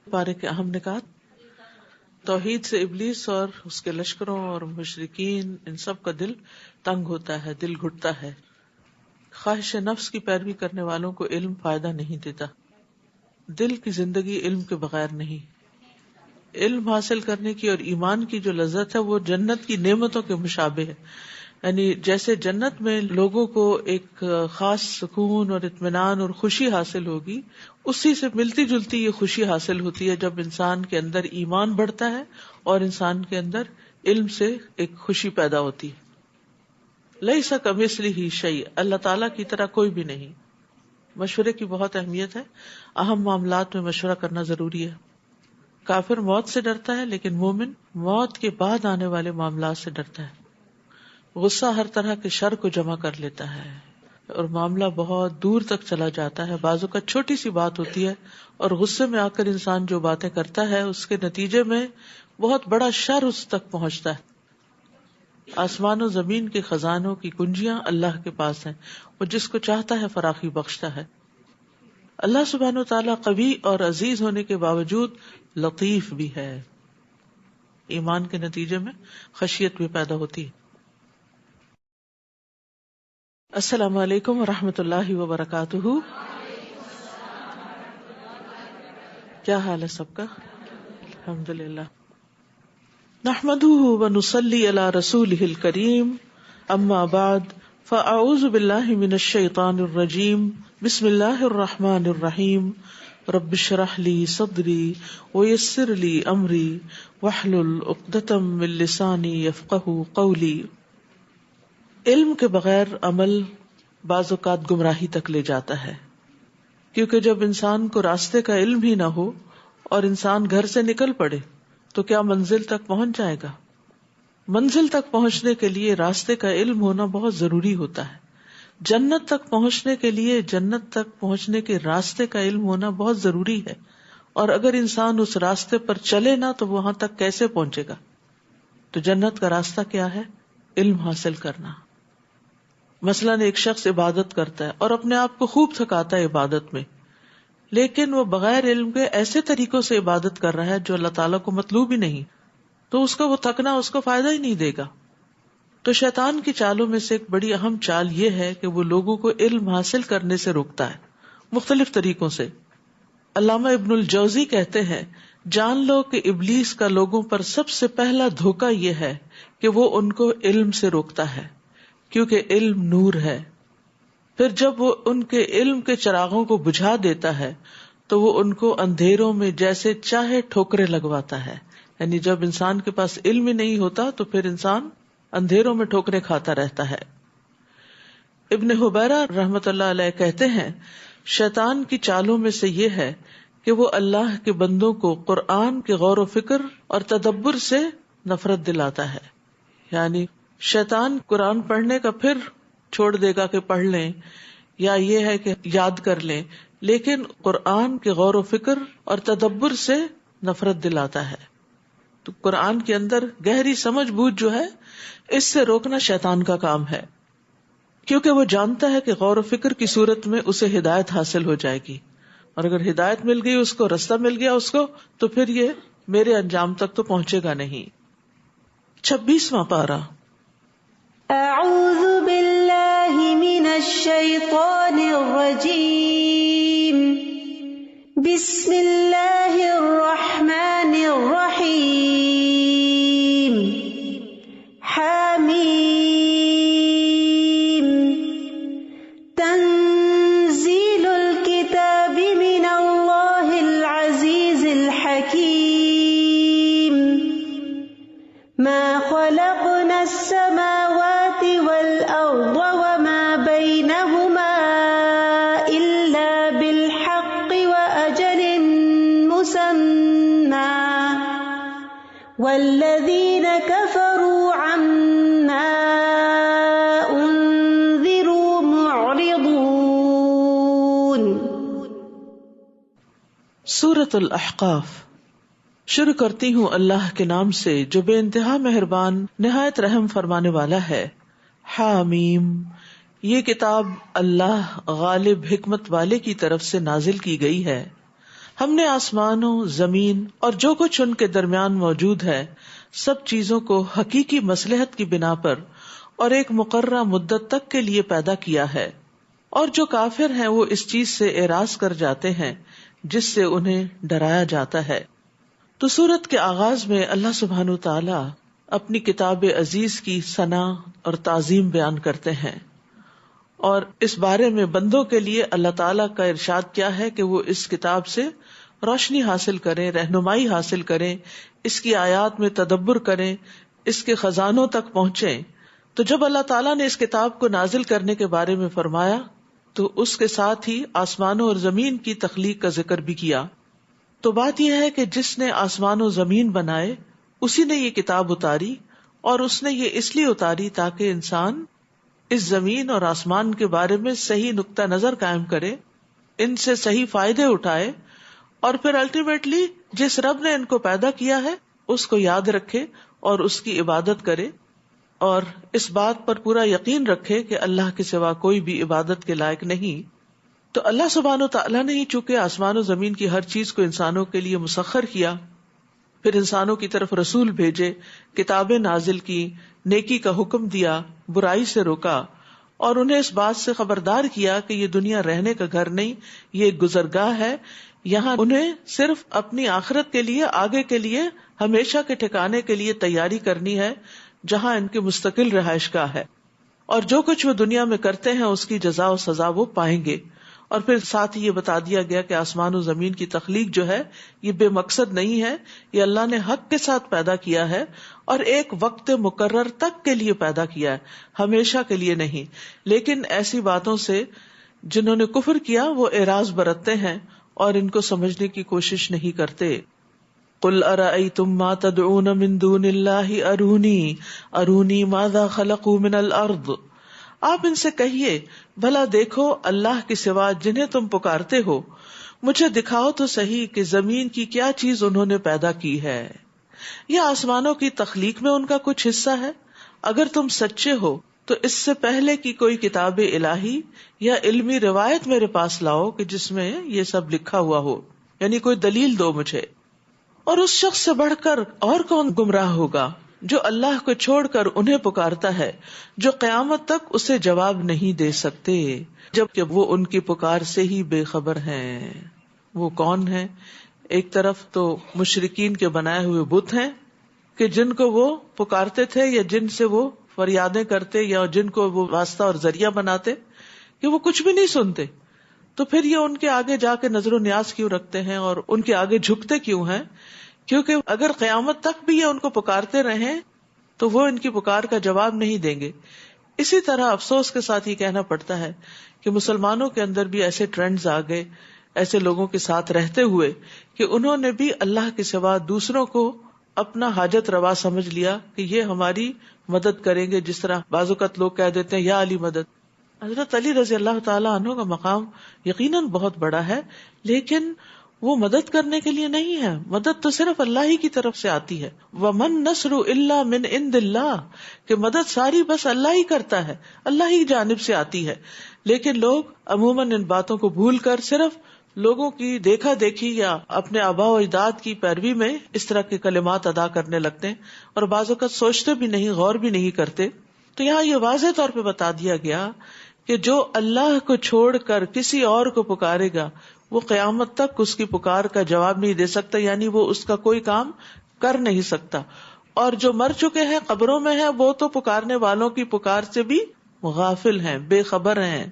پارے کے اہم نکات. توحید سے ابلیس اور اس کے لشکروں اور مشرکین ان سب کا دل تنگ ہوتا ہے، دل گھٹتا ہے. خواہش نفس کی پیروی کرنے والوں کو علم فائدہ نہیں دیتا. دل کی زندگی علم کے بغیر نہیں. علم حاصل کرنے کی اور ایمان کی جو لذت ہے وہ جنت کی نعمتوں کے مشابہ ہے. یعنی جیسے جنت میں لوگوں کو ایک خاص سکون اور اطمینان اور خوشی حاصل ہوگی، اسی سے ملتی جلتی یہ خوشی حاصل ہوتی ہے جب انسان کے اندر ایمان بڑھتا ہے اور انسان کے اندر علم سے ایک خوشی پیدا ہوتی ہے. لیس کمثلہ شیء، اللہ تعالیٰ کی طرح کوئی بھی نہیں. مشورے کی بہت اہمیت ہے. اہم معاملات میں مشورہ کرنا ضروری ہے. کافر موت سے ڈرتا ہے لیکن مومن موت کے بعد آنے والے معاملات سے ڈرتا ہے. غصہ ہر طرح کے شر کو جمع کر لیتا ہے اور معاملہ بہت دور تک چلا جاتا ہے. بعضوں کا چھوٹی سی بات ہوتی ہے اور غصے میں آ کر انسان جو باتیں کرتا ہے اس کے نتیجے میں بہت بڑا شر اس تک پہنچتا ہے. آسمان و زمین کے خزانوں کی کنجیاں اللہ کے پاس ہیں، وہ جس کو چاہتا ہے فراخی بخشتا ہے. اللہ سبحانہ و تعالیٰ قوی اور عزیز ہونے کے باوجود لطیف بھی ہے. ایمان کے نتیجے میں خشیت بھی پیدا ہوتی ہے. السلام علیکم ورحمۃ اللہ وبرکاتہ. کیا حال ہے سب کا؟ الحمدللہ. نحمده ونصلی علی رسولہ الکریم، اما بعد فاعوذ باللہ من الشیطان الرجیم. بسم اللہ الرحمن الرحیم. رب اشرح لی صدری ویسر لی امری واحلل عقدۃ من لسانی یفقہوا قولی. علم کے بغیر عمل بعض اوقات گمراہی تک لے جاتا ہے، کیونکہ جب انسان کو راستے کا علم ہی نہ ہو اور انسان گھر سے نکل پڑے تو کیا منزل تک پہنچ جائے گا؟ منزل تک پہنچنے کے لیے راستے کا علم ہونا بہت ضروری ہوتا ہے. جنت تک پہنچنے کے لیے جنت تک پہنچنے کے راستے کا علم ہونا بہت ضروری ہے، اور اگر انسان اس راستے پر چلے نہ تو وہاں تک کیسے پہنچے گا؟ تو جنت کا راستہ کیا ہے؟ علم حاصل کرنا. مثلاً ایک شخص عبادت کرتا ہے اور اپنے آپ کو خوب تھکاتا ہے عبادت میں، لیکن وہ بغیر علم کے ایسے طریقوں سے عبادت کر رہا ہے جو اللہ تعالیٰ کو مطلوب ہی نہیں، تو اس کا وہ تھکنا اس کو فائدہ ہی نہیں دے گا. تو شیطان کی چالوں میں سے ایک بڑی اہم چال یہ ہے کہ وہ لوگوں کو علم حاصل کرنے سے روکتا ہے مختلف طریقوں سے. علامہ ابن الجوزی کہتے ہیں، جان لو کہ ابلیس کا لوگوں پر سب سے پہلا دھوکہ یہ ہے کہ وہ ان کو علم سے روکتا ہے، کیونکہ علم نور ہے. پھر جب وہ ان کے علم کے چراغوں کو بجھا دیتا ہے تو وہ ان کو اندھیروں میں جیسے چاہے ٹھوکریں لگواتا ہے. یعنی جب انسان کے پاس علم ہی نہیں ہوتا تو پھر انسان اندھیروں میں ٹھوکریں کھاتا رہتا ہے. ابن حبیرہ رحمۃ اللہ علیہ کہتے ہیں، شیطان کی چالوں میں سے یہ ہے کہ وہ اللہ کے بندوں کو قرآن کے غور و فکر اور تدبر سے نفرت دلاتا ہے. یعنی شیطان قرآن پڑھنے کا پھر چھوڑ دے گا کہ پڑھ لیں، یا یہ ہے کہ یاد کر لیں، لیکن قرآن کے غور و فکر اور تدبر سے نفرت دلاتا ہے. تو قرآن کے اندر گہری سمجھ بوجھ جو ہے اس سے روکنا شیطان کا کام ہے، کیونکہ وہ جانتا ہے کہ غور و فکر کی صورت میں اسے ہدایت حاصل ہو جائے گی، اور اگر ہدایت مل گئی، اس کو رستہ مل گیا اس کو، تو پھر یہ میرے انجام تک تو پہنچے گا نہیں. 26واں پارہ. اعوذ باللہ من الشیطان الرجیم. بسم اللہ الرحمن الرحیم. حامیم. تنزیل الکتاب من اللہ العزیز الحکیم. ما خلقنا السماوات والأرض وما بينهما إلا بالحق وأجل مسمى والذين كفروا عما أنذروا معرضون. سورۃ الاحقاف. شروع کرتی ہوں اللہ کے نام سے جو بے انتہا مہربان نہایت رحم فرمانے والا ہے. حامیم. یہ کتاب اللہ غالب حکمت والے کی طرف سے نازل کی گئی ہے. ہم نے آسمانوں، زمین اور جو کچھ ان کے درمیان موجود ہے سب چیزوں کو حقیقی مصلحت کی بنا پر اور ایک مقررہ مدت تک کے لیے پیدا کیا ہے، اور جو کافر ہیں وہ اس چیز سے اعراض کر جاتے ہیں جس سے انہیں ڈرایا جاتا ہے۔ تو سورت کے آغاز میں اللہ سبحانہ تعالی اپنی کتاب عزیز کی ثنا اور تعظیم بیان کرتے ہیں، اور اس بارے میں بندوں کے لیے اللہ تعالیٰ کا ارشاد کیا ہے کہ وہ اس کتاب سے روشنی حاصل کریں، رہنمائی حاصل کریں، اس کی آیات میں تدبر کریں، اس کے خزانوں تک پہنچیں۔ تو جب اللہ تعالیٰ نے اس کتاب کو نازل کرنے کے بارے میں فرمایا تو اس کے ساتھ ہی آسمانوں اور زمین کی تخلیق کا ذکر بھی کیا۔ تو بات یہ ہے کہ جس نے آسمان و زمین بنائے اسی نے یہ کتاب اتاری، اور اس نے یہ اس لیے اتاری تاکہ انسان اس زمین اور آسمان کے بارے میں صحیح نقطہ نظر قائم کرے، ان سے صحیح فائدے اٹھائے، اور پھر الٹیمیٹلی جس رب نے ان کو پیدا کیا ہے اس کو یاد رکھے اور اس کی عبادت کرے، اور اس بات پر پورا یقین رکھے کہ اللہ کے سوا کوئی بھی عبادت کے لائق نہیں۔ تو اللہ سبحانہ تعالیٰ نے ہی چونکہ آسمان و زمین کی ہر چیز کو انسانوں کے لیے مسخر کیا، پھر انسانوں کی طرف رسول بھیجے، کتابیں نازل کی، نیکی کا حکم دیا، برائی سے روکا، اور انہیں اس بات سے خبردار کیا کہ یہ دنیا رہنے کا گھر نہیں، یہ ایک گزرگاہ ہے، یہاں انہیں صرف اپنی آخرت کے لیے، آگے کے لیے، ہمیشہ کے ٹھکانے کے لیے تیاری کرنی ہے جہاں ان کی مستقل رہائش گاہ ہے، اور جو کچھ وہ دنیا میں کرتے ہیں اس کی جزا و سزا وہ پائیں گے۔ اور پھر ساتھ ہی یہ بتا دیا گیا کہ آسمان و زمین کی تخلیق جو ہے یہ بے مقصد نہیں ہے، یہ اللہ نے حق کے ساتھ پیدا کیا ہے اور ایک وقت مقرر تک کے لیے پیدا کیا ہے، ہمیشہ کے لیے نہیں۔ لیکن ایسی باتوں سے جنہوں نے کفر کیا وہ اعراض برتتے ہیں اور ان کو سمجھنے کی کوشش نہیں کرتے۔ قل ارأیتم ما تدعون من دون اللہ ارونی ماذا خلقوا من الارض، آپ ان سے کہیے بھلا دیکھو اللہ کے سوا جنہیں تم پکارتے ہو، مجھے دکھاؤ تو صحیح کہ زمین کی کیا چیز انہوں نے پیدا کی ہے، یا آسمانوں کی تخلیق میں ان کا کچھ حصہ ہے۔ اگر تم سچے ہو تو اس سے پہلے کی کوئی کتاب الہی یا علمی روایت میرے پاس لاؤ کہ جس میں یہ سب لکھا ہوا ہو، یعنی کوئی دلیل دو مجھے۔ اور اس شخص سے بڑھ کر اور کون گمراہ ہوگا جو اللہ کو چھوڑ کر انہیں پکارتا ہے جو قیامت تک اسے جواب نہیں دے سکتے، جبکہ وہ ان کی پکار سے ہی بے خبر ہیں۔ وہ کون ہیں؟ ایک طرف تو مشرکین کے بنائے ہوئے بت ہیں کہ جن کو وہ پکارتے تھے یا جن سے وہ فریادیں کرتے یا جن کو وہ واسطہ اور ذریعہ بناتے، کہ وہ کچھ بھی نہیں سنتے، تو پھر یہ ان کے آگے جا کے نظر و نیاز کیوں رکھتے ہیں اور ان کے آگے جھکتے کیوں ہیں؟ کیونکہ اگر قیامت تک بھی یہ ان کو پکارتے رہیں تو وہ ان کی پکار کا جواب نہیں دیں گے۔ اسی طرح افسوس کے ساتھ یہ کہنا پڑتا ہے کہ مسلمانوں کے اندر بھی ایسے ٹرینڈز آ گئے، ایسے لوگوں کے ساتھ رہتے ہوئے کہ انہوں نے بھی اللہ کے سوا دوسروں کو اپنا حاجت روا سمجھ لیا کہ یہ ہماری مدد کریں گے، جس طرح بعض اوقات لوگ کہہ دیتے ہیں یا علی مدد۔ حضرت علی رضی اللہ تعالیٰ عنہ کا مقام یقیناً بہت بڑا ہے، لیکن وہ مدد کرنے کے لیے نہیں ہے، مدد تو صرف اللہ ہی کی طرف سے آتی ہے۔ وَمَن نَّصْرُ إِلَّا مِنْ عِنْدِ اللَّهِ، کہ مدد ساری بس اللہ ہی کرتا ہے، اللہ ہی جانب سے آتی ہے۔ لیکن لوگ عموماً ان باتوں کو بھول کر صرف لوگوں کی دیکھا دیکھی یا اپنے آباء و اجداد کی پیروی میں اس طرح کے کلمات ادا کرنے لگتے ہیں، اور بعض اوقات سوچتے بھی نہیں، غور بھی نہیں کرتے۔ تو یہاں یہ واضح طور پہ بتا دیا گیا کہ جو اللہ کو چھوڑ کر کسی اور کو پکارے گا وہ قیامت تک اس کی پکار کا جواب نہیں دے سکتا، یعنی وہ اس کا کوئی کام کر نہیں سکتا۔ اور جو مر چکے ہیں، قبروں میں ہیں، وہ تو پکارنے والوں کی پکار سے بھی غافل ہیں، بے خبر ہیں۔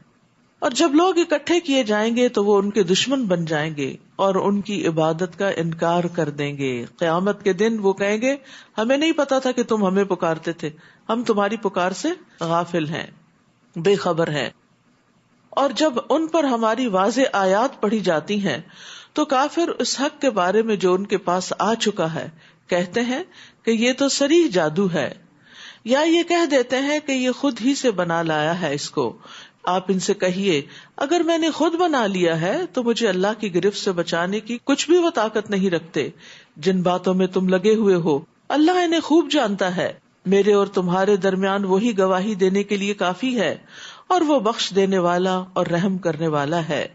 اور جب لوگ اکٹھے کیے جائیں گے تو وہ ان کے دشمن بن جائیں گے اور ان کی عبادت کا انکار کر دیں گے۔ قیامت کے دن وہ کہیں گے ہمیں نہیں پتا تھا کہ تم ہمیں پکارتے تھے، ہم تمہاری پکار سے غافل ہیں، بے خبر ہیں۔ اور جب ان پر ہماری واضح آیات پڑھی جاتی ہیں تو کافر اس حق کے بارے میں جو ان کے پاس آ چکا ہے کہتے ہیں کہ یہ تو صریح جادو ہے، یا یہ کہہ دیتے ہیں کہ یہ خود ہی سے بنا لایا ہے اس کو۔ آپ ان سے کہیے اگر میں نے خود بنا لیا ہے تو مجھے اللہ کی گرفت سے بچانے کی کچھ بھی وہ طاقت نہیں رکھتے۔ جن باتوں میں تم لگے ہوئے ہو اللہ انہیں خوب جانتا ہے، میرے اور تمہارے درمیان وہی گواہی دینے کے لیے کافی ہے، اور وہ بخش دینے والا اور رحم کرنے والا ہے۔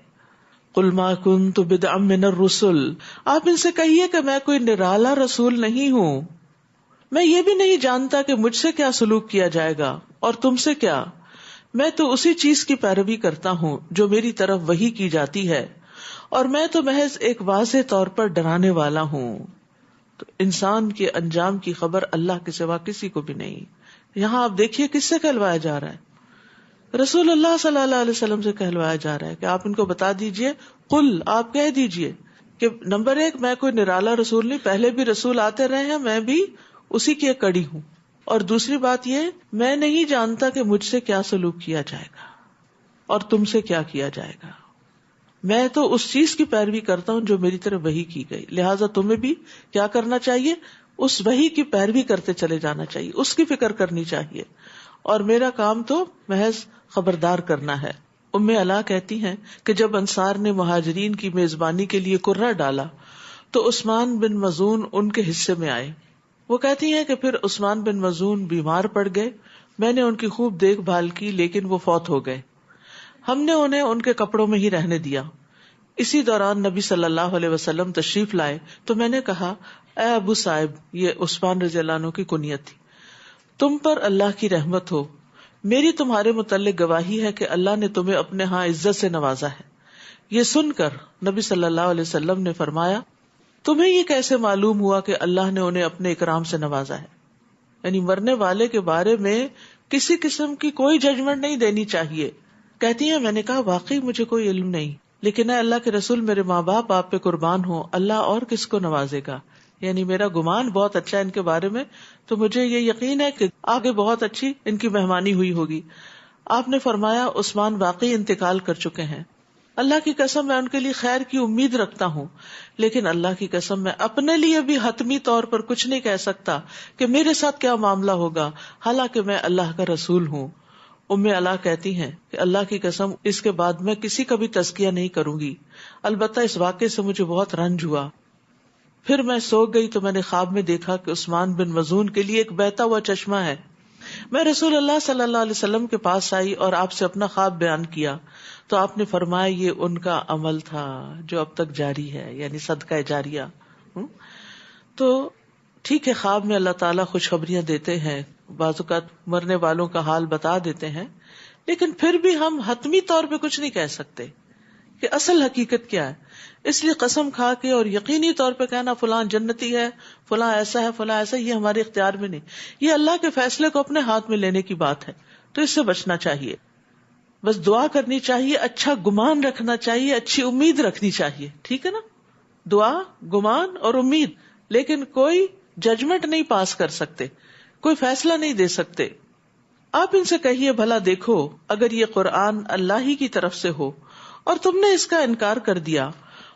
قل ما كنت بدعا من الرسل، آپ ان سے کہیے کہ میں کوئی نرالا رسول نہیں ہوں، میں یہ بھی نہیں جانتا کہ مجھ سے کیا سلوک کیا جائے گا اور تم سے کیا، میں تو اسی چیز کی پیروی کرتا ہوں جو میری طرف وحی کی جاتی ہے، اور میں تو محض ایک واضح طور پر ڈرانے والا ہوں۔ تو انسان کے انجام کی خبر اللہ کے سوا کسی کو بھی نہیں۔ یہاں آپ دیکھیے کس سے کہلوایا جا رہا ہے، رسول اللہ صلی اللہ علیہ وسلم سے کہلوایا جا رہا ہے کہ آپ ان کو بتا دیجئے، قل آپ کہہ دیجئے کہ نمبر ایک، میں کوئی نرالا رسول نہیں، پہلے بھی رسول آتے رہے ہیں، میں بھی اسی کی ایک کڑی ہوں، اور دوسری بات یہ، میں نہیں جانتا کہ مجھ سے کیا سلوک کیا جائے گا اور تم سے کیا کیا جائے گا، میں تو اس چیز کی پیروی کرتا ہوں جو میری طرف وحی کی گئی، لہٰذا تمہیں بھی کیا کرنا چاہیے، اس وحی کی پیروی کرتے چلے جانا چاہیے، اس کی فکر کرنی چاہیے، اور میرا کام تو محض خبردار کرنا ہے۔ ام علا کہتی ہیں کہ جب انصار نے مہاجرین کی میزبانی کے لیے کرہ ڈالا تو عثمان بن مظعون ان کے حصے میں آئے۔ وہ کہتی ہیں کہ پھر عثمان بن مظعون بیمار پڑ گئے، میں نے ان کی خوب دیکھ بھال کی لیکن وہ فوت ہو گئے، ہم نے انہیں ان کے کپڑوں میں ہی رہنے دیا۔ اسی دوران نبی صلی اللہ علیہ وسلم تشریف لائے تو میں نے کہا، اے ابو صاحب، یہ عثمان رضی اللہ عنہ کی کنیت تھی، تم پر اللہ کی رحمت ہو، میری تمہارے متعلق گواہی ہے کہ اللہ نے تمہیں اپنے ہاں عزت سے نوازا ہے۔ یہ سن کر نبی صلی اللہ علیہ وسلم نے فرمایا، تمہیں یہ کیسے معلوم ہوا کہ اللہ نے انہیں اپنے اکرام سے نوازا ہے؟ یعنی مرنے والے کے بارے میں کسی قسم کی کوئی ججمنٹ نہیں دینی چاہیے۔ کہتی ہیں میں نے کہا واقعی مجھے کوئی علم نہیں، لیکن اے اللہ کے رسول، میرے ماں باپ آپ پہ قربان ہوں، اللہ اور کس کو نوازے گا، یعنی میرا گمان بہت اچھا ہے ان کے بارے میں، تو مجھے یہ یقین ہے کہ آگے بہت اچھی ان کی مہمانی ہوئی ہوگی۔ آپ نے فرمایا عثمان واقعی انتقال کر چکے ہیں، اللہ کی قسم میں ان کے لیے خیر کی امید رکھتا ہوں، لیکن اللہ کی قسم میں اپنے لیے بھی حتمی طور پر کچھ نہیں کہہ سکتا کہ میرے ساتھ کیا معاملہ ہوگا، حالانکہ میں اللہ کا رسول ہوں۔ ام علا کہتی ہیں کہ اللہ کی قسم اس کے بعد میں کسی کا بھی تزکیہ نہیں کروں گی، البتہ اس واقعے سے مجھے بہت رنج ہوا۔ پھر میں سو گئی تو میں نے خواب میں دیکھا کہ عثمان بن مظعون کے لیے ایک بہتا ہوا چشمہ ہے۔ میں رسول اللہ صلی اللہ علیہ وسلم کے پاس آئی اور آپ سے اپنا خواب بیان کیا تو آپ نے فرمایا یہ ان کا عمل تھا جو اب تک جاری ہے، یعنی صدقہ جاریہ۔ تو ٹھیک ہے، خواب میں اللہ تعالیٰ خوشخبریاں دیتے ہیں، بعض اوقات مرنے والوں کا حال بتا دیتے ہیں، لیکن پھر بھی ہم حتمی طور پہ کچھ نہیں کہہ سکتے کہ اصل حقیقت کیا ہے۔ اس لیے قسم کھا کے اور یقینی طور پہ کہنا فلاں جنتی ہے، فلاں ایسا ہے، فلاں ایسا، یہ ہمارے اختیار میں نہیں، یہ اللہ کے فیصلے کو اپنے ہاتھ میں لینے کی بات ہے، تو اس سے بچنا چاہیے۔ بس دعا کرنی چاہیے، اچھا گمان رکھنا چاہیے، اچھی امید رکھنی چاہیے، ٹھیک ہے نا، دعا، گمان اور امید، لیکن کوئی ججمنٹ نہیں پاس کر سکتے، کوئی فیصلہ نہیں دے سکتے۔ آپ ان سے کہیے بھلا دیکھو اگر یہ قرآن اللہ ہی کی طرف سے ہو اور تم نے اس کا انکار کر دیا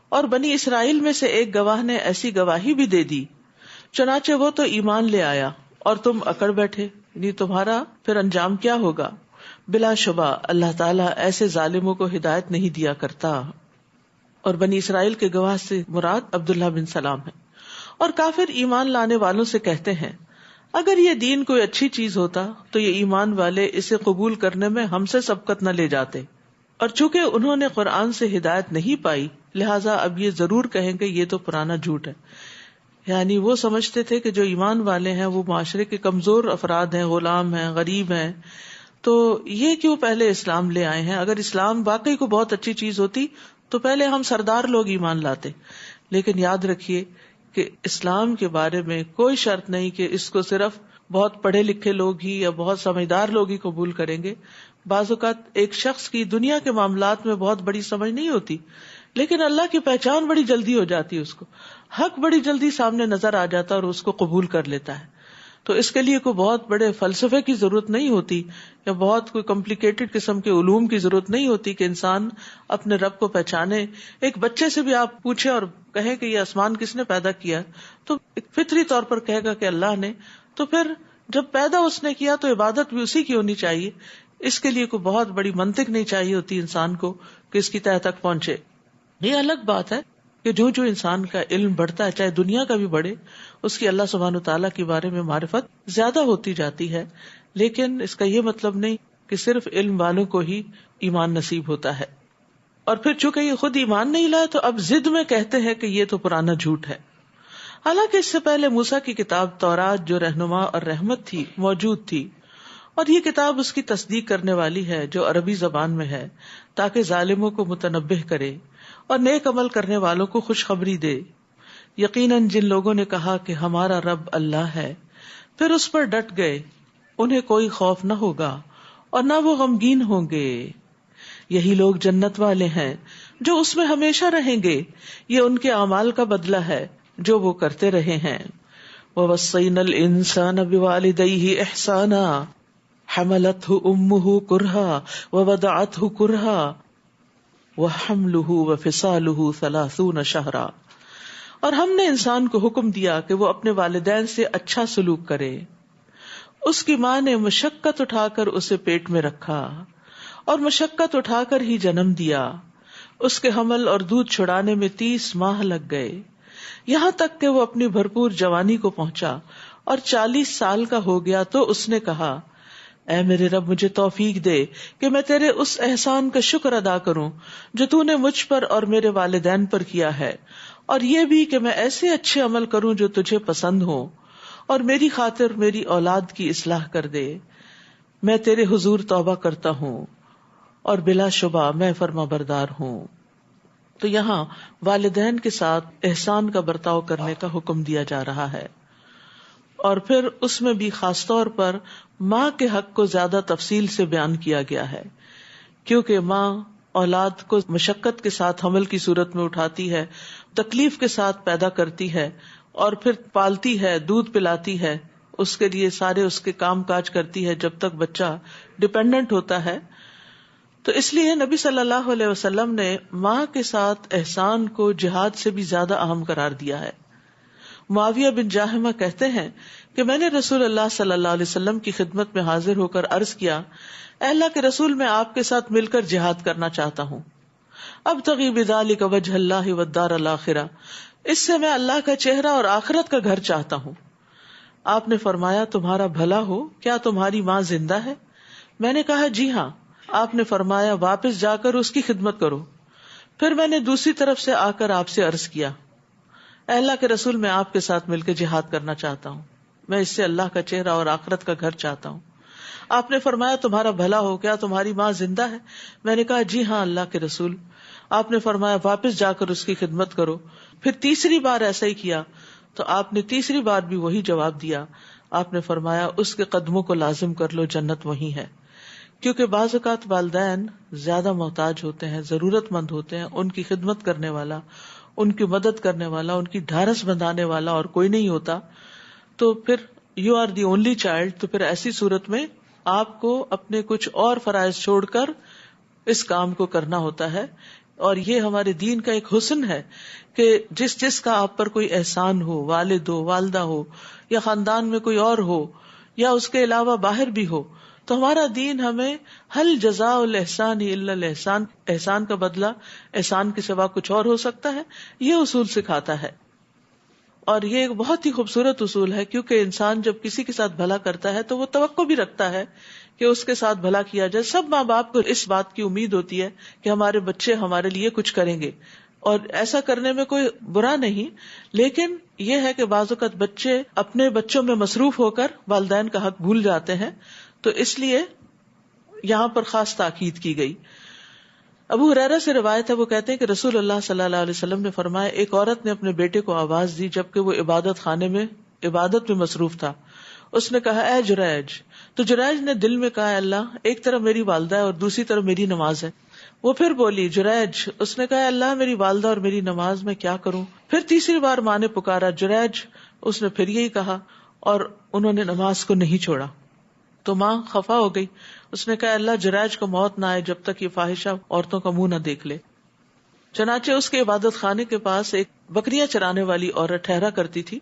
اور بنی اسرائیل میں سے ایک گواہ نے ایسی گواہی بھی دے دی، چنانچہ وہ تو ایمان لے آیا اور تم اکڑ بیٹھے، یعنی تمہارا پھر انجام کیا ہوگا؟ بلا شبہ اللہ تعالیٰ ایسے ظالموں کو ہدایت نہیں دیا کرتا۔ اور بنی اسرائیل کے گواہ سے مراد عبداللہ بن سلام ہے۔ اور کافر ایمان لانے والوں سے کہتے ہیں اگر یہ دین کوئی اچھی چیز ہوتا تو یہ ایمان والے اسے قبول کرنے میں ہم سے سبقت نہ لے جاتے، اور چونکہ انہوں نے قرآن سے ہدایت نہیں پائی لہٰذا اب یہ ضرور کہیں گے یہ تو پرانا جھوٹ ہے۔ یعنی وہ سمجھتے تھے کہ جو ایمان والے ہیں وہ معاشرے کے کمزور افراد ہیں، غلام ہیں، غریب ہیں، تو یہ کیوں پہلے اسلام لے آئے ہیں؟ اگر اسلام واقعی کو بہت اچھی چیز ہوتی تو پہلے ہم سردار لوگ ایمان لاتے۔ لیکن یاد رکھیے کہ اسلام کے بارے میں کوئی شرط نہیں کہ اس کو صرف بہت پڑھے لکھے لوگ ہی یا بہت سمجھدار لوگ ہی قبول کریں گے۔ بعض اوقات ایک شخص کی دنیا کے معاملات میں بہت بڑی سمجھ نہیں ہوتی، لیکن اللہ کی پہچان بڑی جلدی ہو جاتی ہے، اس کو حق بڑی جلدی سامنے نظر آ جاتا ہے اور اس کو قبول کر لیتا ہے۔ تو اس کے لیے کوئی بہت بڑے فلسفے کی ضرورت نہیں ہوتی یا بہت کوئی کمپلیکیٹڈ قسم کے علوم کی ضرورت نہیں ہوتی کہ انسان اپنے رب کو پہچانے۔ ایک بچے سے بھی آپ پوچھیں اور کہیں کہ یہ آسمان کس نے پیدا کیا، تو فطری طور پر کہے گا کہ اللہ نے، تو پھر جب پیدا اس نے کیا تو عبادت بھی اسی کی ہونی چاہیے۔ اس کے لیے کوئی بہت بڑی منطق نہیں چاہیے ہوتی انسان کو کہ اس کی تہہ تک پہنچے۔ یہ الگ بات ہے کہ جو انسان کا علم بڑھتا ہے، چاہے دنیا کا بھی بڑھے، اس کی اللہ سبحانہ وتعالیٰ کے بارے میں معرفت زیادہ ہوتی جاتی ہے، لیکن اس کا یہ مطلب نہیں کہ صرف علم والوں کو ہی ایمان نصیب ہوتا ہے۔ اور پھر چونکہ یہ خود ایمان نہیں لائے تو اب ضد میں کہتے ہیں کہ یہ تو پرانا جھوٹ ہے. حالانکہ اس سے پہلے موسیٰ کی کتاب تورات جو رہنما اور رحمت تھی موجود تھی، اور یہ کتاب اس کی تصدیق کرنے والی ہے جو عربی زبان میں ہے، تاکہ ظالموں کو متنبہ کرے اور نیک عمل کرنے والوں کو خوشخبری دے. یقیناً جن لوگوں نے کہا کہ ہمارا رب اللہ ہے، پھر اس پر ڈٹ گئے، انہیں کوئی خوف نہ ہوگا اور نہ وہ غمگین ہوں گے. یہی لوگ جنت والے ہیں جو اس میں ہمیشہ رہیں گے، یہ ان کے اعمال کا بدلہ ہے جو وہ کرتے رہے ہیں. وَوَصَّيْنَا الْإِنسَانَ بِوَالِدَيْهِ إِحْسَانًا حَمَلَتْهُ أُمُّهُ كُرْهًا وَوَضَعَتْهُ كُرْهًا وَحَمْلُهُ وَفِصَالُهُ 30 شهرًا. اور ہم نے انسان کو حکم دیا کہ وہ اپنے والدین سے اچھا سلوک کرے. اس کی ماں نے مشقت اٹھا کر اسے پیٹ میں رکھا اور مشقت اٹھا کر ہی جنم دیا. اس کے حمل اور دودھ چھڑانے میں 30 ماہ لگ گئے، یہاں تک کہ وہ اپنی بھرپور جوانی کو پہنچا اور 40 سال کا ہو گیا تو اس نے کہا، اے میرے رب مجھے توفیق دے کہ میں تیرے اس احسان کا شکر ادا کروں جو تو نے مجھ پر اور میرے والدین پر کیا ہے، اور یہ بھی کہ میں ایسے اچھے عمل کروں جو تجھے پسند ہو، اور میری خاطر میری اولاد کی اصلاح کر دے. میں تیرے حضور توبہ کرتا ہوں اور بلا شبہ میں فرما بردار ہوں. تو یہاں والدین کے ساتھ احسان کا برتاؤ کرنے کا حکم دیا جا رہا ہے، اور پھر اس میں بھی خاص طور پر ماں کے حق کو زیادہ تفصیل سے بیان کیا گیا ہے، کیونکہ ماں اولاد کو مشقت کے ساتھ حمل کی صورت میں اٹھاتی ہے، تکلیف کے ساتھ پیدا کرتی ہے اور پھر پالتی ہے، دودھ پلاتی ہے، اس کے لیے سارے اس کے کام کاج کرتی ہے جب تک بچہ ڈپینڈنٹ ہوتا ہے. تو اس لیے نبی صلی اللہ علیہ وسلم نے ماں کے ساتھ احسان کو جہاد سے بھی زیادہ اہم قرار دیا ہے. معاویہ بن جاہمہ کہتے ہیں کہ میں نے رسول اللہ صلی اللہ علیہ وسلم کی خدمت میں حاضر ہو کر عرض کیا، اے اللہ کے رسول میں آپ کے ساتھ مل کر جہاد کرنا چاہتا ہوں. ابتغی بذلک وجہ اللہ والدار الآخرہ، اس سے میں اللہ کا چہرہ اور آخرت کا گھر چاہتا ہوں. آپ نے فرمایا تمہارا بھلا ہو، کیا تمہاری ماں زندہ ہے؟ میں نے کہا جی ہاں. آپ نے فرمایا واپس جا کر اس کی خدمت کرو. پھر میں نے دوسری طرف سے آ کر آپ سے عرض کیا، اے اللہ کے رسول میں آپ کے ساتھ مل کے جہاد کرنا چاہتا ہوں، میں اس سے اللہ کا چہرہ اور آخرت کا گھر چاہتا ہوں. آپ نے فرمایا تمہارا بھلا ہو، کیا تمہاری ماں زندہ ہے؟ میں نے کہا جی ہاں اللہ کے رسول. آپ نے فرمایا واپس جا کر اس کی خدمت کرو. پھر تیسری بار ایسا ہی کیا تو آپ نے تیسری بار بھی وہی جواب دیا. آپ نے فرمایا اس کے قدموں کو لازم کر لو، جنت وہی ہے. کیونکہ بعض اوقات والدین زیادہ محتاج ہوتے ہیں، ضرورت مند ہوتے ہیں، ان کی خدمت کرنے والا، ان کی مدد کرنے والا، ان کی ڈھارس بندھانے والا اور کوئی نہیں ہوتا. تو پھر you are the only child, تو پھر ایسی صورت میں آپ کو اپنے کچھ اور فرائض چھوڑ کر اس کام کو کرنا ہوتا ہے. اور یہ ہمارے دین کا ایک حسن ہے کہ جس کا آپ پر کوئی احسان ہو، والد ہو، والدہ ہو، یا خاندان میں کوئی اور ہو، یا اس کے علاوہ باہر بھی ہو، تو ہمارا دین ہمیں حل جزاء الاحسان الا الاحسان، احسان کا بدلہ احسان کے سوا کچھ اور ہو سکتا ہے، یہ اصول سکھاتا ہے. اور یہ ایک بہت ہی خوبصورت اصول ہے، کیونکہ انسان جب کسی کے ساتھ بھلا کرتا ہے تو وہ توقع بھی رکھتا ہے کہ اس کے ساتھ بھلا کیا جائے. سب ماں باپ کو اس بات کی امید ہوتی ہے کہ ہمارے بچے ہمارے لیے کچھ کریں گے، اور ایسا کرنے میں کوئی برا نہیں. لیکن یہ ہے کہ بعض اوقات بچے اپنے بچوں میں مصروف ہو کر والدین کا حق بھول جاتے ہیں، تو اس لیے یہاں پر خاص تاکید کی گئی. ابو ہریرہ سے روایت ہے، وہ کہتے ہیں کہ رسول اللہ صلی اللہ علیہ وسلم نے فرمایا، ایک عورت نے اپنے بیٹے کو آواز دی جبکہ وہ عبادت خانے میں عبادت میں مصروف تھا. اس نے کہا اے جریج. تو جریج نے دل میں کہا اللہ، ایک طرف میری والدہ ہے اور دوسری طرف میری نماز ہے. وہ پھر بولی جریج. اس نے کہا اللہ، میری والدہ اور میری نماز میں کیا کروں؟ پھر تیسری بار ماں نے پکارا جریج. اس نے پھر یہی کہا اور انہوں نے نماز کو نہیں چھوڑا. تو ماں خفا ہو گئی. اس نے کہا اللہ، جریج کو موت نہ آئے جب تک یہ فاحشہ عورتوں کا منہ نہ دیکھ لے. چنانچہ اس کے عبادت خانے کے پاس ایک بکریاں چرانے والی عورت ٹھہرا کرتی تھی،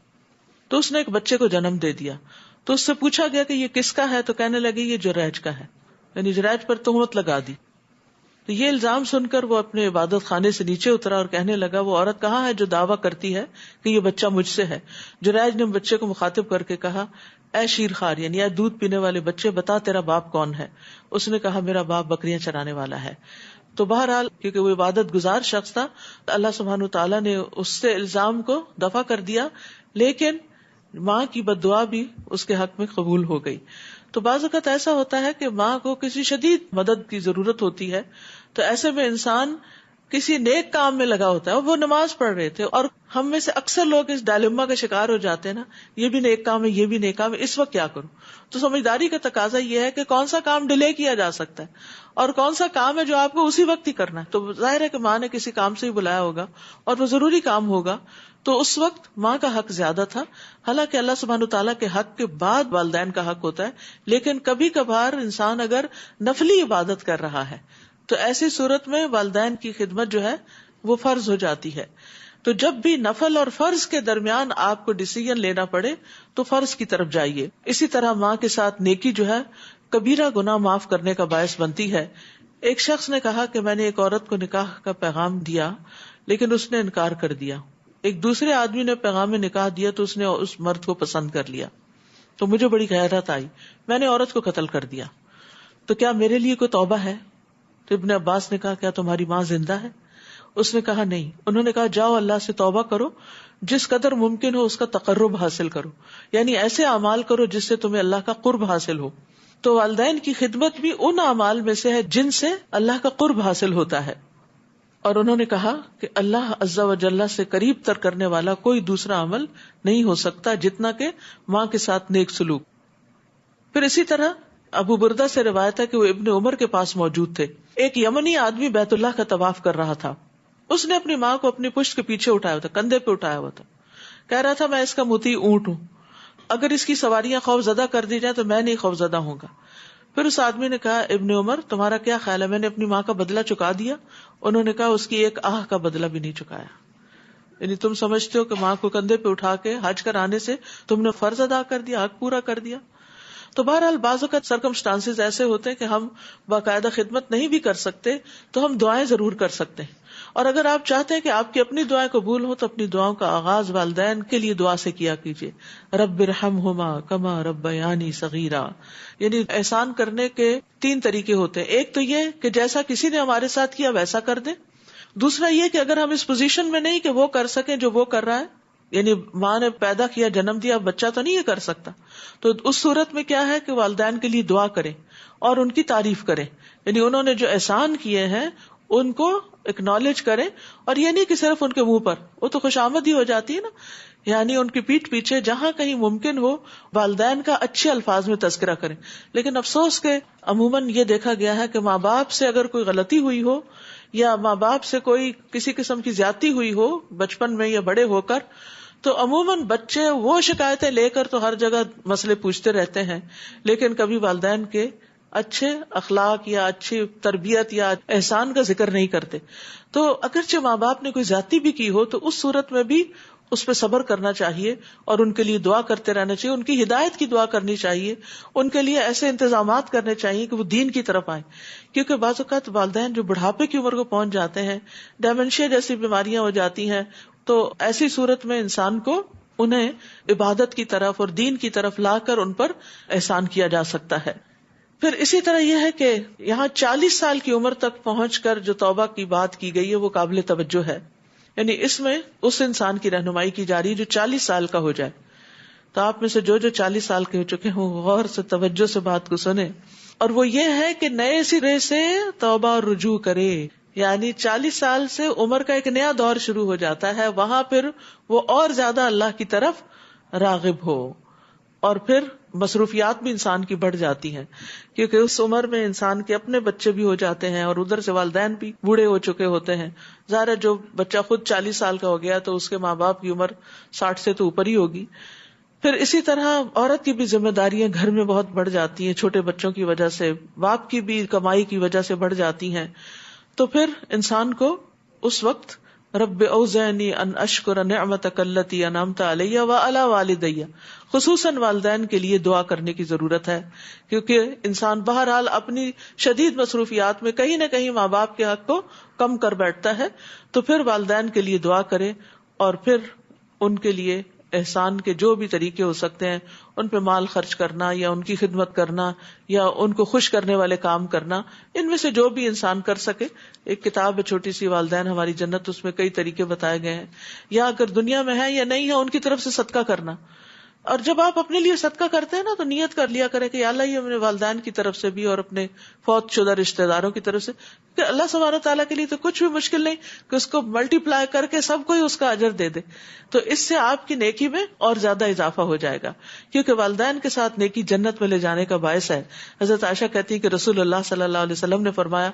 تو اس نے ایک بچے کو جنم دے دیا. تو اس سے پوچھا گیا کہ یہ کس کا ہے؟ تو کہنے لگی یہ جریج کا ہے، یعنی جریج پر تہمت لگا دی. تو یہ الزام سن کر وہ اپنے عبادت خانے سے نیچے اترا اور کہنے لگا وہ عورت کہاں ہے جو دعویٰ کرتی ہے کہ یہ بچہ مجھ سے ہے؟ جریج نے بچے کو مخاطب کر کے کہا اے شیر خوار، یعنی اے دودھ پینے والے بچے، بتا تیرا باپ کون ہے؟ اس نے کہا میرا باپ بکریاں چرانے والا ہے. تو بہرحال کیونکہ وہ عبادت گزار شخص تھا، اللہ سبحانہ تعالیٰ نے اس سے الزام کو دفع کر دیا، لیکن ماں کی بد دعا بھی اس کے حق میں قبول ہو گئی. تو بعض اوقات ایسا ہوتا ہے کہ ماں کو کسی شدید مدد کی ضرورت ہوتی ہے، تو ایسے میں انسان کسی نیک کام میں لگا ہوتا ہے. وہ نماز پڑھ رہے تھے، اور ہم میں سے اکثر لوگ اس ڈائلما کا شکار ہو جاتے ہیں نا، یہ بھی نیک کام ہے، یہ بھی نیک کام ہے، اس وقت کیا کروں؟ تو سمجھداری کا تقاضا یہ ہے کہ کون سا کام ڈیلے کیا جا سکتا ہے اور کون سا کام ہے جو آپ کو اسی وقت ہی کرنا ہے. تو ظاہر ہے کہ ماں نے کسی کام سے ہی بلایا ہوگا اور وہ ضروری کام ہوگا، تو اس وقت ماں کا حق زیادہ تھا. حالانکہ اللہ سبحانہ تعالیٰ کے حق کے بعد والدین کا حق ہوتا ہے، لیکن کبھی کبھار انسان اگر نفلی عبادت کر رہا ہے تو ایسی صورت میں والدین کی خدمت جو ہے وہ فرض ہو جاتی ہے. تو جب بھی نفل اور فرض کے درمیان آپ کو ڈیسیژن لینا پڑے تو فرض کی طرف جائیے. اسی طرح ماں کے ساتھ نیکی جو ہے کبیرہ گناہ معاف کرنے کا باعث بنتی ہے. ایک شخص نے کہا کہ میں نے ایک عورت کو نکاح کا پیغام دیا لیکن اس نے انکار کر دیا. ایک دوسرے آدمی نے پیغام نکاح دیا تو اس نے اس مرد کو پسند کر لیا. تو مجھے بڑی غیرت آئی، میں نے عورت کو قتل کر دیا. تو کیا میرے لیے کوئی توبہ ہے؟ تو ابن عباس نے کہا کیا تمہاری ماں زندہ ہے؟ اس نے کہا نہیں. انہوں نے کہا جاؤ اللہ سے توبہ کرو، جس قدر ممکن ہو اس کا تقرب حاصل کرو، یعنی ایسے اعمال کرو جس سے تمہیں اللہ کا قرب حاصل ہو. تو والدین کی خدمت بھی ان اعمال میں سے ہے جن سے اللہ کا قرب حاصل ہوتا ہے. اور انہوں نے کہا کہ اللہ عز و جل سے قریب تر کرنے والا کوئی دوسرا عمل نہیں ہو سکتا جتنا کہ ماں کے ساتھ نیک سلوک. پھر اسی طرح ابو بردہ سے روایت ہے کہ وہ ابن عمر کے پاس موجود تھے. ایک یمنی آدمی بیت اللہ کا طواف کر رہا تھا. اس نے اپنی ماں کو اپنی پشت کے پیچھے اٹھایا ہوا تھا، کندھے پہ اٹھایا ہوا تھا. کہہ رہا تھا میں اس کا مطیع اونٹ ہوں، اگر اس کی سواریاں خوف زدہ کر دی جائیں تو میں نہیں خوف زدہ ہوں گا. پھر اس آدمی نے کہا ابن عمر تمہارا کیا خیال ہے، میں نے اپنی ماں کا بدلہ چکا دیا؟ انہوں نے کہا اس کی ایک آہ کا بدلہ بھی نہیں چکایا. یعنی تم سمجھتے ہو کہ ماں کو کندھے پہ اٹھا کے حج کرانے سے تم نے فرض ادا کر دیا، حق پورا کر دیا؟ تو بہرحال بعض اوقات سرکمسٹانسز ایسے ہوتے ہیں کہ ہم باقاعدہ خدمت نہیں بھی کر سکتے تو ہم دعائیں ضرور کر سکتے ہیں. اور اگر آپ چاہتے ہیں کہ آپ کی اپنی دعائیں قبول ہو تو اپنی دعاؤں کا آغاز والدین کے لیے دعا سے کیا کیجیے. رب ارحمہما کما ربیانی صغیرا. یعنی احسان کرنے کے 3 طریقے ہوتے ہیں. ایک تو یہ کہ جیسا کسی نے ہمارے ساتھ کیا ویسا کر دیں. دوسرا یہ کہ اگر ہم اس پوزیشن میں نہیں کہ وہ کر سکیں جو وہ کر رہا ہے، یعنی ماں نے پیدا کیا، جنم دیا، بچہ تو نہیں یہ کر سکتا، تو اس صورت میں کیا ہے کہ والدین کے لیے دعا کریں اور ان کی تعریف کریں. یعنی انہوں نے جو احسان کیے ہیں ان کو اکنالج کریں، اور یہ نہیں کہ صرف ان کے منہ پر، وہ تو خوش آمد ہی ہو جاتی ہے نا. یعنی ان کی پیٹھ پیچھے جہاں کہیں ممکن ہو والدین کا اچھے الفاظ میں تذکرہ کریں. لیکن افسوس کہ عموماً یہ دیکھا گیا ہے کہ ماں باپ سے اگر کوئی غلطی ہوئی ہو یا ماں باپ سے کوئی کسی قسم کی زیادتی ہوئی ہو بچپن میں یا بڑے ہو کر، تو عموماً بچے وہ شکایتیں لے کر تو ہر جگہ مسئلے پوچھتے رہتے ہیں، لیکن کبھی والدین کے اچھے اخلاق یا اچھی تربیت یا احسان کا ذکر نہیں کرتے. تو اگرچہ ماں باپ نے کوئی زیادتی بھی کی ہو تو اس صورت میں بھی اس پہ صبر کرنا چاہیے اور ان کے لیے دعا کرتے رہنا چاہیے، ان کی ہدایت کی دعا کرنی چاہیے، ان کے لیے ایسے انتظامات کرنے چاہیے کہ وہ دین کی طرف آئیں. کیونکہ بعض اوقات والدین جو بڑھاپے کی عمر کو پہنچ جاتے ہیں، ڈیمنشیا جیسی بیماریاں ہو جاتی ہیں، تو ایسی صورت میں انسان کو انہیں عبادت کی طرف اور دین کی طرف لا کر ان پر احسان کیا جا سکتا ہے. پھر اسی طرح یہ ہے کہ یہاں 40 سال کی عمر تک پہنچ کر جو توبہ کی بات کی گئی ہے وہ قابل توجہ ہے. یعنی اس میں اس انسان کی رہنمائی کی جا رہی ہے جو 40 سال کا ہو جائے. تو آپ میں سے جو 40 سال کے ہو چکے ہوں غور سے توجہ سے بات کو سنیں، اور وہ یہ ہے کہ نئے سرے سے توبہ اور رجوع کرے. یعنی 40 سال سے عمر کا ایک نیا دور شروع ہو جاتا ہے، وہاں پھر وہ اور زیادہ اللہ کی طرف راغب ہو، اور پھر مصروفیات بھی انسان کی بڑھ جاتی ہیں، کیونکہ اس عمر میں انسان کے اپنے بچے بھی ہو جاتے ہیں اور ادھر سے والدین بھی بوڑھے ہو چکے ہوتے ہیں. ظاہر ہے جو بچہ خود 40 سال کا ہو گیا تو اس کے ماں باپ کی عمر 60 سے تو اوپر ہی ہوگی. پھر اسی طرح عورت کی بھی ذمہ داریاں گھر میں بہت بڑھ جاتی ہیں، چھوٹے بچوں کی وجہ سے، باپ کی بھی کمائی کی وجہ سے بڑھ جاتی ہیں. تو پھر انسان کو اس وقت رب اوزعنی ان اشکر نعمتک التی انعمت علی وعلی والدی، خصوصاً والدین کے لیے دعا کرنے کی ضرورت ہے، کیونکہ انسان بہرحال اپنی شدید مصروفیات میں کہیں نہ کہیں ماں باپ کے حق کو کم کر بیٹھتا ہے. تو پھر والدین کے لیے دعا کرے اور پھر ان کے لیے احسان کے جو بھی طریقے ہو سکتے ہیں، ان پہ مال خرچ کرنا یا ان کی خدمت کرنا یا ان کو خوش کرنے والے کام کرنا، ان میں سے جو بھی انسان کر سکے. ایک کتاب ہے چھوٹی سی، والدین ہماری جنت، اس میں کئی طریقے بتائے گئے ہیں. یا اگر دنیا میں ہے یا نہیں ہے ان کی طرف سے صدقہ کرنا. اور جب آپ اپنے لیے صدقہ کرتے ہیں نا تو نیت کر لیا کرے کہ یا اللہ یہ میرے والدین کی طرف سے بھی اور اپنے فوت شدہ رشتہ داروں کی طرف سے، کہ اللہ سبحانہ و تعالیٰ کے لیے تو کچھ بھی مشکل نہیں کہ اس کو ملٹی پلائی کر کے سب کو ہی اس کا اجر دے دے. تو اس سے آپ کی نیکی میں اور زیادہ اضافہ ہو جائے گا، کیونکہ والدین کے ساتھ نیکی جنت میں لے جانے کا باعث ہے. حضرت عائشہ کہتی ہے کہ رسول اللہ صلی اللہ علیہ وسلم نے فرمایا،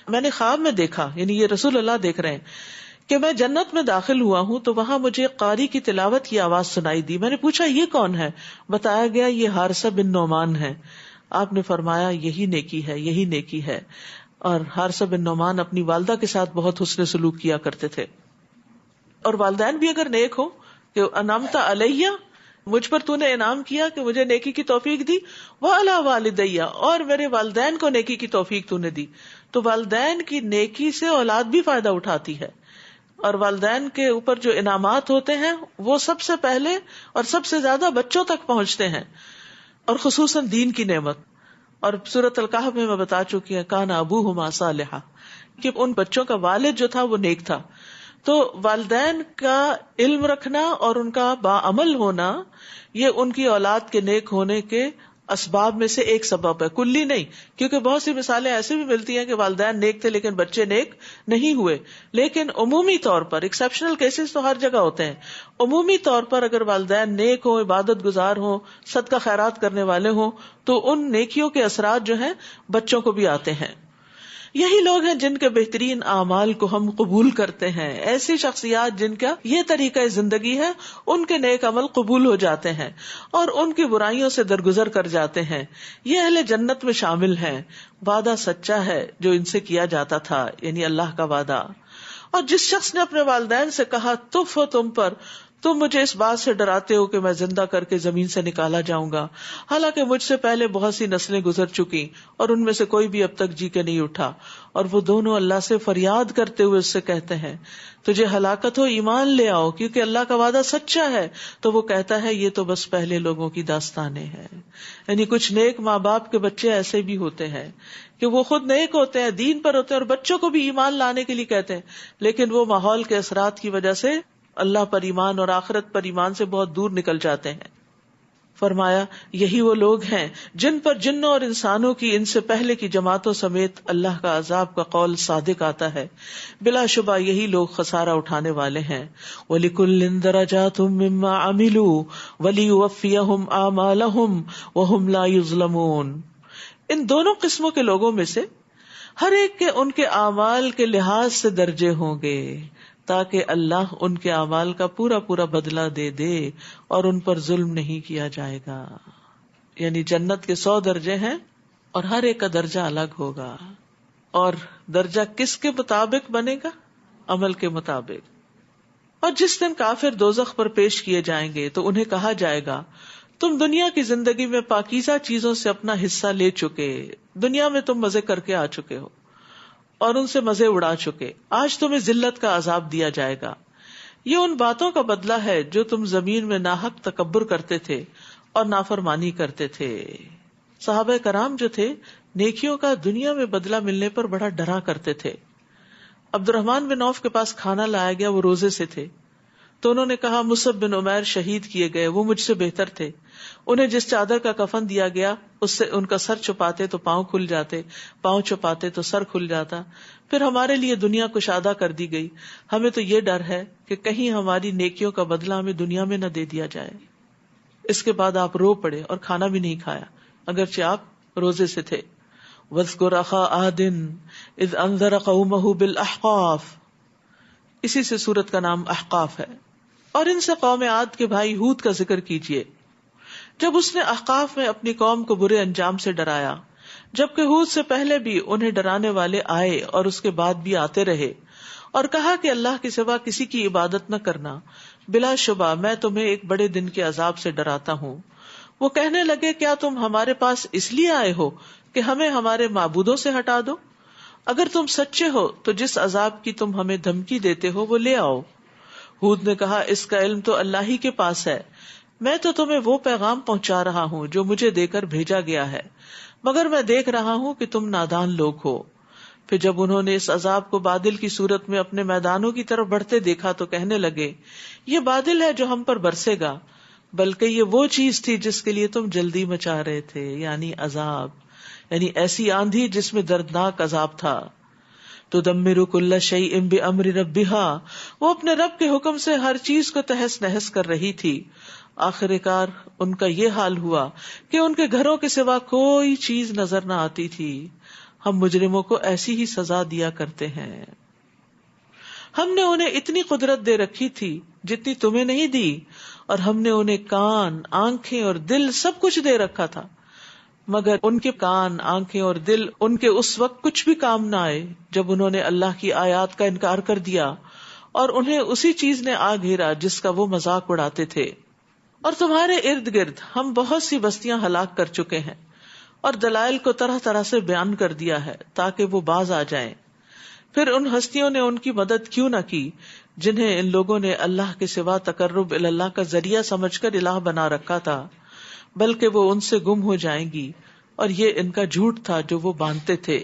میں نے خواب میں دیکھا، یعنی یہ رسول اللہ دیکھ رہے ہیں، کہ میں جنت میں داخل ہوا ہوں تو وہاں مجھے قاری کی تلاوت کی آواز سنائی دی. میں نے پوچھا یہ کون ہے؟ بتایا گیا یہ حارثہ بن نعمان ہے. آپ نے فرمایا یہی نیکی ہے، یہی نیکی ہے. اور حارثہ بن نعمان اپنی والدہ کے ساتھ بہت حسن سلوک کیا کرتے تھے. اور والدین بھی اگر نیک ہو کہ انعمت علیہ، مجھ پر تو نے انعام کیا کہ مجھے نیکی کی توفیق دی، وعلی والدیہ، اور میرے والدین کو نیکی کی توفیق تو نے دی. تو والدین کی نیکی سے اولاد بھی فائدہ اٹھاتی ہے. اور والدین کے اوپر جو انعامات ہوتے ہیں وہ سب سے پہلے اور سب سے زیادہ بچوں تک پہنچتے ہیں، اور خصوصاً دین کی نعمت. اور سورۃ الکہف میں بتا چکی ہے کان ابوہما صالحا، کہ ان بچوں کا والد جو تھا وہ نیک تھا. تو والدین کا علم رکھنا اور ان کا باعمل ہونا یہ ان کی اولاد کے نیک ہونے کے اسباب میں سے ایک سبب ہے، کلی نہیں. کیونکہ بہت سی مثالیں ایسے بھی ملتی ہیں کہ والدین نیک تھے لیکن بچے نیک نہیں ہوئے. لیکن عمومی طور پر، ایکسیپشنل کیسز تو ہر جگہ ہوتے ہیں، عمومی طور پر اگر والدین نیک ہوں، عبادت گزار ہوں، صدقہ خیرات کرنے والے ہوں، تو ان نیکیوں کے اثرات جو ہیں بچوں کو بھی آتے ہیں. یہی لوگ ہیں جن کے بہترین اعمال کو ہم قبول کرتے ہیں. ایسی شخصیات جن کا یہ طریقہ زندگی ہے، ان کے نیک عمل قبول ہو جاتے ہیں اور ان کی برائیوں سے درگزر کر جاتے ہیں. یہ اہل جنت میں شامل ہیں. وعدہ سچا ہے جو ان سے کیا جاتا تھا، یعنی اللہ کا وعدہ. اور جس شخص نے اپنے والدین سے کہا تف ہو تم پر، تم مجھے اس بات سے ڈراتے ہو کہ میں زندہ کر کے زمین سے نکالا جاؤں گا، حالانکہ مجھ سے پہلے بہت سی نسلیں گزر چکی اور ان میں سے کوئی بھی اب تک جی کے نہیں اٹھا. اور وہ دونوں اللہ سے فریاد کرتے ہوئے اس سے کہتے ہیں تجھے ہلاکت ہو، ایمان لے آؤ کیونکہ اللہ کا وعدہ سچا ہے. تو وہ کہتا ہے یہ تو بس پہلے لوگوں کی داستانیں ہیں. یعنی کچھ نیک ماں باپ کے بچے ایسے بھی ہوتے ہیں کہ وہ خود نیک ہوتے ہیں، دین پر ہوتے ہیں، اور بچوں کو بھی ایمان لانے کے لیے کہتے ہیں، لیکن وہ ماحول کے اثرات کی وجہ سے اللہ پر ایمان اور آخرت پر ایمان سے بہت دور نکل جاتے ہیں. فرمایا یہی وہ لوگ ہیں جن پر جنوں اور انسانوں کی ان سے پہلے کی جماعتوں سمیت اللہ کا عذاب کا قول صادق آتا ہے. بلا شبہ یہی لوگ خسارہ اٹھانے والے ہیں. وَلِكُلٍّ دَرَجَاتٌ مِّمَّا عَمِلُوا وَلِيُوَفِّيَهُمْ أَعْمَالَهُمْ وَهُمْ لَا يُظْلَمُونَ. ان دونوں قسموں کے لوگوں میں سے ہر ایک کے ان کے اعمال کے لحاظ سے درجے ہوں گے، تاکہ اللہ ان کے اعمال کا پورا پورا بدلہ دے دے اور ان پر ظلم نہیں کیا جائے گا. یعنی جنت کے 100 درجے ہیں اور ہر ایک کا درجہ الگ ہوگا. اور درجہ کس کے مطابق بنے گا؟ عمل کے مطابق. اور جس دن کافر دوزخ پر پیش کیے جائیں گے تو انہیں کہا جائے گا تم دنیا کی زندگی میں پاکیزہ چیزوں سے اپنا حصہ لے چکے، دنیا میں تم مزے کر کے آ چکے ہو اور ان سے مزے اڑا چکے، آج تمہیں ذلت کا عذاب دیا جائے گا. یہ ان باتوں کا بدلہ ہے جو تم زمین میں ناحق تکبر کرتے تھے اور نافرمانی کرتے تھے. صحابہ کرام جو تھے نیکیوں کا دنیا میں بدلہ ملنے پر بڑا ڈرا کرتے تھے. عبد الرحمن بن عوف کے پاس کھانا لایا گیا، وہ روزے سے تھے، تو انہوں نے کہا مصعب بن عمیر شہید کیے گئے، وہ مجھ سے بہتر تھے. انہیں جس چادر کا کفن دیا گیا اس سے ان کا سر چھپاتے تو پاؤں کھل جاتے، پاؤں چھپاتے تو سر کھل جاتا. پھر ہمارے لیے دنیا کشادہ کر دی گئی، ہمیں تو یہ ڈر ہے کہ کہیں ہماری نیکیوں کا بدلہ ہمیں دنیا میں نہ دے دیا جائے. اس کے بعد آپ رو پڑے اور کھانا بھی نہیں کھایا اگرچہ آپ روزے سے تھے. وَاذْكُرْ أَخَا عَادٍ إِذْ أَنذَرَ قَوْمَهُ بِالْأَحْقَافِ، اسی سے سورت کا نام احقاف ہے. اور ان سے قوم عاد کے بھائی ہود کا ذکر کیجیے جب اس نے احقاف میں اپنی قوم کو برے انجام سے ڈرایا، جبکہ ہود سے پہلے بھی انہیں ڈرانے والے آئے اور اس کے بعد بھی آتے رہے، اور کہا کہ اللہ کے سوا کسی کی عبادت نہ کرنا، بلا شبہ میں تمہیں ایک بڑے دن کے عذاب سے ڈراتا ہوں. وہ کہنے لگے کیا تم ہمارے پاس اس لیے آئے ہو کہ ہمیں ہمارے معبودوں سے ہٹا دو؟ اگر تم سچے ہو تو جس عذاب کی تم ہمیں دھمکی دیتے ہو وہ لے آؤ. ہود نے کہا اس کا علم تو اللہ ہی کے پاس ہے، میں تو تمہیں وہ پیغام پہنچا رہا ہوں جو مجھے دے کر بھیجا گیا ہے، مگر میں دیکھ رہا ہوں کہ تم نادان لوگ ہو۔ پھر جب انہوں نے اس عذاب کو بادل کی صورت میں اپنے میدانوں کی طرف بڑھتے دیکھا تو کہنے لگے یہ بادل ہے جو ہم پر برسے گا، بلکہ یہ وہ چیز تھی جس کے لیے تم جلدی مچا رہے تھے، یعنی عذاب، یعنی ایسی آندھی جس میں دردناک عذاب تھا۔ تدمر کل شیء بامر ربها، وہ اپنے رب کے حکم سے ہر چیز کو تہس نہس کر رہی تھی۔ آخر کار ان کا یہ حال ہوا کہ ان کے گھروں کے سوا کوئی چیز نظر نہ آتی تھی۔ ہم مجرموں کو ایسی ہی سزا دیا کرتے ہیں۔ ہم نے انہیں اتنی قدرت دے رکھی تھی جتنی تمہیں نہیں دی، اور ہم نے انہیں کان، آنکھیں اور دل سب کچھ دے رکھا تھا، مگر ان کے کان، آنکھیں اور دل ان کے اس وقت کچھ بھی کام نہ آئے جب انہوں نے اللہ کی آیات کا انکار کر دیا، اور انہیں اسی چیز نے آ گھیرا جس کا وہ مذاق اڑاتے تھے۔ اور تمہارے ارد گرد ہم بہت سی بستیاں ہلاک کر چکے ہیں، اور دلائل کو طرح طرح سے بیان کر دیا ہے تاکہ وہ باز آ جائیں۔ پھر ان ہستیوں نے ان کی مدد کیوں نہ کی جنہیں ان لوگوں نے اللہ کے سوا تقرب اللہ کا ذریعہ سمجھ کر الہ بنا رکھا تھا، بلکہ وہ ان سے گم ہو جائیں گی، اور یہ ان کا جھوٹ تھا جو وہ باندھتے تھے۔